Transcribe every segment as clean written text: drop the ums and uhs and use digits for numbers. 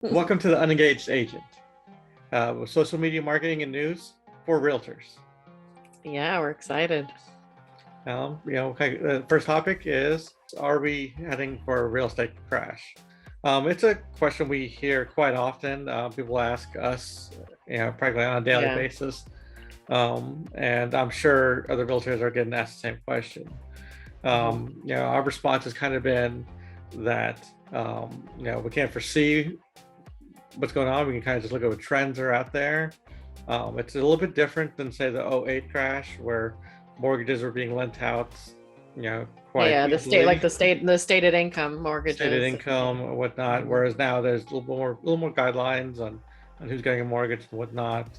Welcome to the Unengaged Agent, with social media marketing and news for realtors. Yeah, we're excited. The first topic is, are we heading for a real estate crash? It's a question we hear quite often. People ask us, practically on a daily basis. And I'm sure other realtors are getting asked the same question. Our response has kind of been that, we can't foresee what's going on. We can kind of just look at what trends are out there. It's a little bit different than, say, the '08 crash, where mortgages were being lent out, quite Yeah, easily. the stated income mortgages. Stated income or whatnot. Whereas now there's a little more guidelines on who's getting a mortgage and whatnot.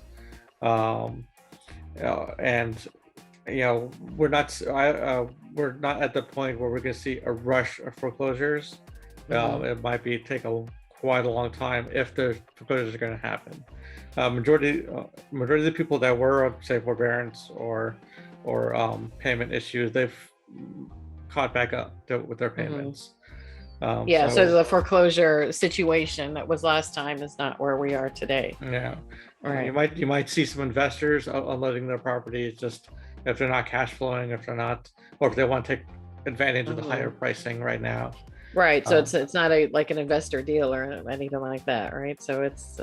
And we're not at the point where we're going to see a rush of foreclosures. It might be quite a long time if the foreclosures are going to happen. Majority of the people that were, say, forbearance or payment issues, they've caught back up with their payments. So the foreclosure situation that was last time is not where we are today. Yeah, right. You might see some investors unloading their properties, just if they're not cash flowing, if they're not, or if they want to take advantage of the higher pricing right now. Right. So it's not like an investor deal or anything like that, right? So it's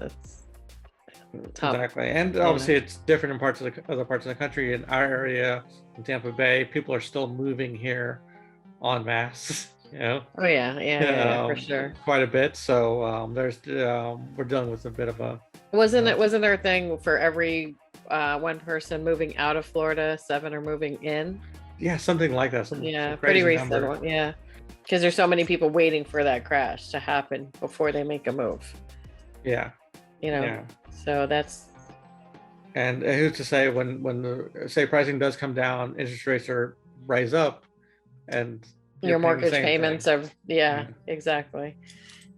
tough. Exactly. And obviously it's different in other parts of the country. In our area, in Tampa Bay, people are still moving here en masse. Oh yeah, for sure. Quite a bit. So we're dealing with a bit of a. Wasn't there a thing for every one person moving out of Florida, 7 are moving in? Yeah, something like that. Some pretty recent. Yeah, because there's so many people waiting for that crash to happen before they make a move. Yeah. So that's. And who's to say when the pricing does come down, interest rates rise up, and your mortgage payments are exactly.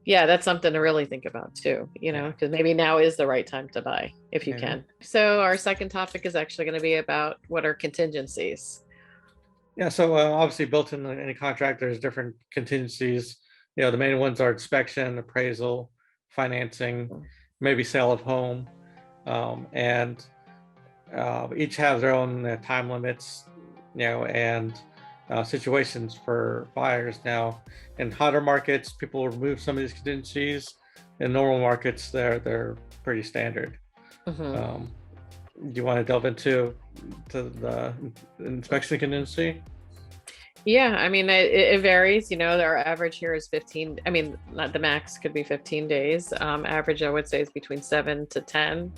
Yeah, that's something to really think about too, because maybe now is the right time to buy if you can. So our second topic is actually going to be about what are contingencies. Yeah, so obviously built in any contract, there's different contingencies. The main ones are inspection, appraisal, financing, maybe sale of home, and each have their own time limits, and situations for buyers. Now, in hotter markets, people remove some of these contingencies. In normal markets, they're pretty standard. Do you want to delve into the inspection contingency? Yeah, I mean, it varies. Our average here is 15. I mean, not the max could be 15 days. Average, I would say, is between 7 to 10.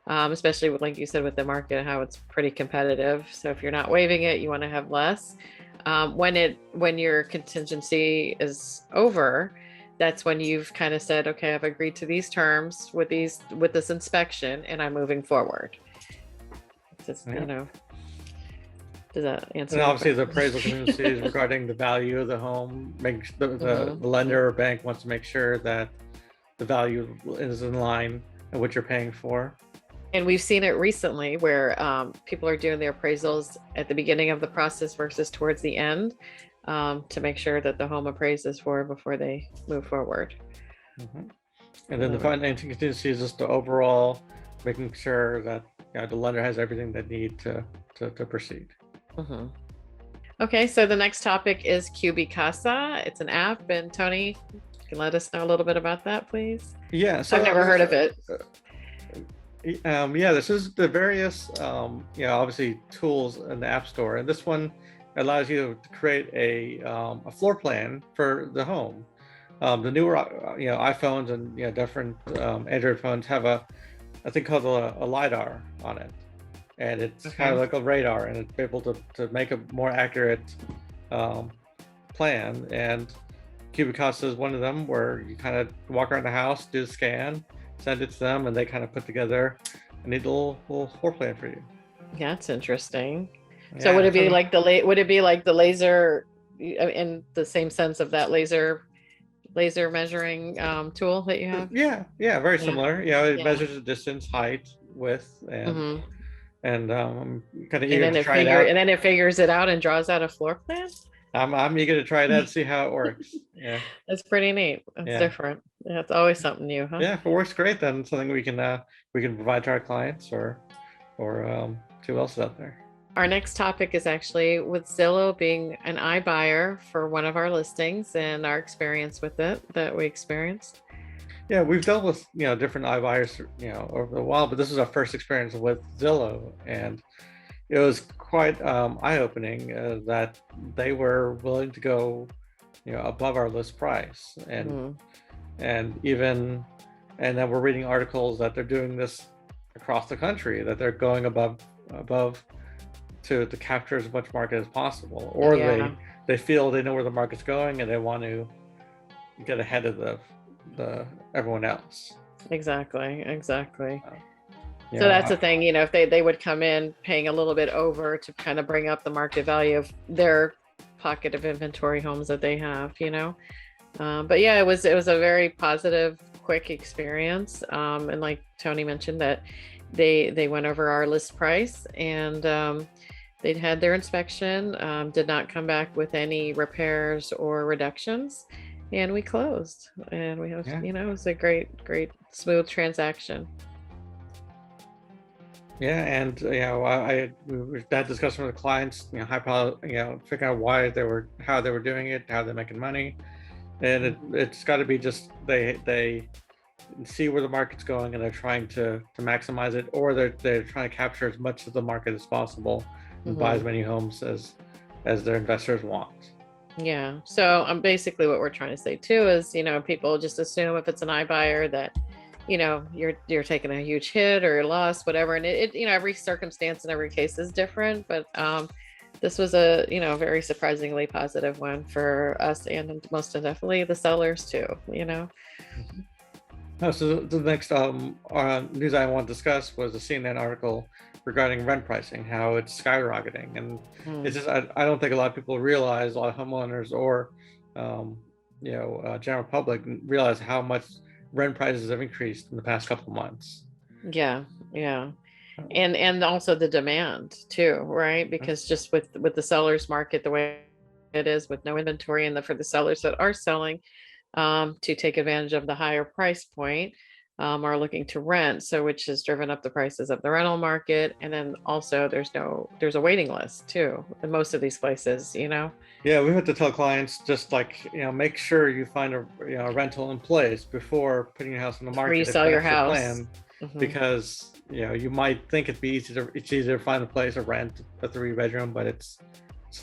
Especially with, like you said, with the market, how it's pretty competitive. So if you're not waiving it, you want to have less. When your contingency is over, that's when you've kind of said, okay, I've agreed to these terms with this inspection, and I'm moving forward. Just, does that answer? And obviously, the appraisal contingency is regarding the value of the home. The lender or bank wants to make sure that the value is in line with what you're paying for. And we've seen it recently where people are doing their appraisals at the beginning of the process versus towards the end, to make sure that the home appraises for before they move forward. And then the financing contingency is just the overall making sure that the lender has everything they need to proceed. Okay, so the next topic is Cubicasa. It's an app, and Tony, you can let us know a little bit about that, please. Yeah, so I've never heard of it. This is the various obviously tools in the App Store, and this one allows you to create a floor plan for the home. The newer iPhones and different Android phones have a thing called a LiDAR on it, and it's kind of like a radar, and it's able to make a more accurate plan. And Cubicasa is one of them, where you kind of walk around the house, do the scan, send it to them, and they kind of put together a neat little floor plan for you. Yeah, that's interesting. So would it be like the laser, in the same sense of that laser measuring tool that you have? Yeah, very similar. It measures the distance, height, width, and kind of eager to try it out. And then it figures it out and draws out a floor plan? I'm eager to try that and see how it works. Yeah, that's pretty neat. That's different. Yeah, it's always something new, huh? Yeah, if it works great, then something we can provide to our clients or see what else is out there. Our next topic is actually with Zillow being an iBuyer for one of our listings and our experience with it that we experienced. Yeah, we've dealt with different iBuyers over a while, but this is our first experience with Zillow, and it was quite eye-opening that they were willing to go above our list price, Mhm. and even and then we're reading articles that they're doing this across the country, that they're going above to capture as much market as possible, or Yeah, they feel they know where the market's going and they want to get ahead of the everyone else. exactly, exactly. Uh, So that's I, the thing, if they would come in paying a little bit over to kind of bring up the market value of their pocket of inventory homes that they have. But yeah, it was a very positive, quick experience. And like Tony mentioned, that they went over our list price, and they'd had their inspection, did not come back with any repairs or reductions, and we closed. And we have, yeah, it was a great, great, smooth transaction. yeah, and we had discussion with the clients, figuring out why how they were doing it, how they're making money, and it's got to be just they see where the market's going and they're trying to maximize it, or they're trying to capture as much of the market as possible and buy as Mhm. many homes as their investors want. Yeah. So basically what we're trying to say too is, people just assume if it's an iBuyer that, you're taking a huge hit or loss, whatever. And every circumstance and every case is different. But this was a, very surprisingly positive one for us, and most definitely the sellers too. No, so the next news I want to discuss was a CNN article regarding rent pricing, how it's skyrocketing, and it's Mm. just I don't think a lot of people realize, a lot of homeowners or general public realize how much rent prices have increased in the past couple of months. Yeah. Yeah. And also the demand too, right? Because just with the sellers market the way it is, with no inventory, and for the sellers that are selling, to take advantage of the higher price point, are looking to rent, so which has driven up the prices of the rental market. And then also there's a waiting list too in most of these places. Yeah, we have to tell clients, just like, make sure you find a rental in place before putting your house on the Before you market, if sell your that's your house. plan, Mhm. because you might think it's easier to find a place to rent a 3 bedroom, but it's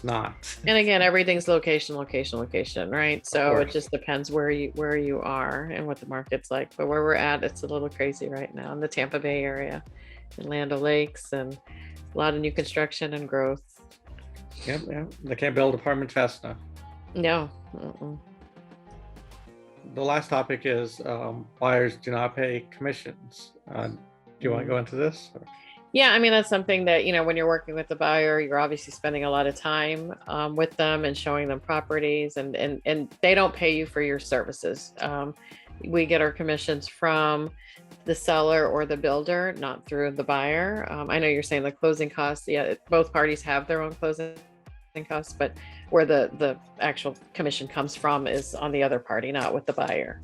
not. And again, everything's location, location, location, right? Of So it course. just depends where you are and what the market's like. But where we're at, it's a little crazy right now in the Tampa Bay area, in Land O'Lakes, and a lot of new construction and growth. Yep, yeah. They can't build apartments fast enough. No. Mm-mm. The last topic is buyers do not pay commissions. Do you want to Mm. go into this? Yeah, I mean, that's something that, when you're working with the buyer, you're obviously spending a lot of time with them and showing them properties, and they don't pay you for your services. We get our commissions from the seller or the builder, not through the buyer. I know you're saying the closing costs. Yeah, both parties have their own closing costs, but where the actual commission comes from is on the other party, not with the buyer.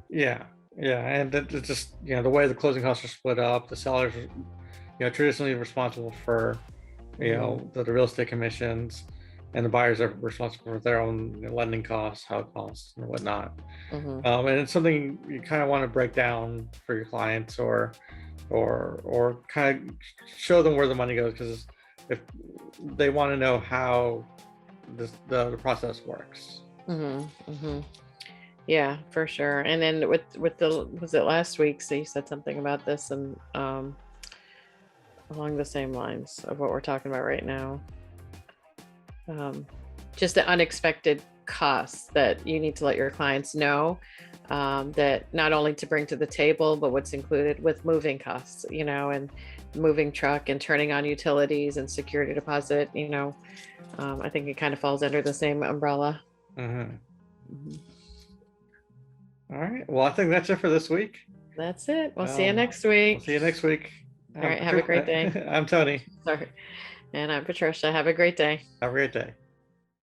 Yeah, yeah, and it's just the way the closing costs are split up. The sellers, traditionally responsible for Hmm. the real estate commissions, and the buyers are responsible for their own lending costs, house costs, and whatnot. Hmm. And it's something you kind of want to break down for your clients, or kind of show them where the money goes, because if they want to know how the process works. Hmm. Hmm. Yeah, for sure. And then with the was it last week? So you said something about this, and along the same lines of what we're talking about right now. Um, just the unexpected costs that you need to let your clients know, that not only to bring to the table, but what's included with moving costs, and moving truck and turning on utilities and security deposit. I think it kind of falls under the same umbrella. Mhm. Mhm. All right. Well, I think that's it for this week. That's it. We'll see you Um, next we'll week. see you next week. All right. Have a great day. I'm Tony. Sorry. And I'm Patricia. Have a great day. Have a great day.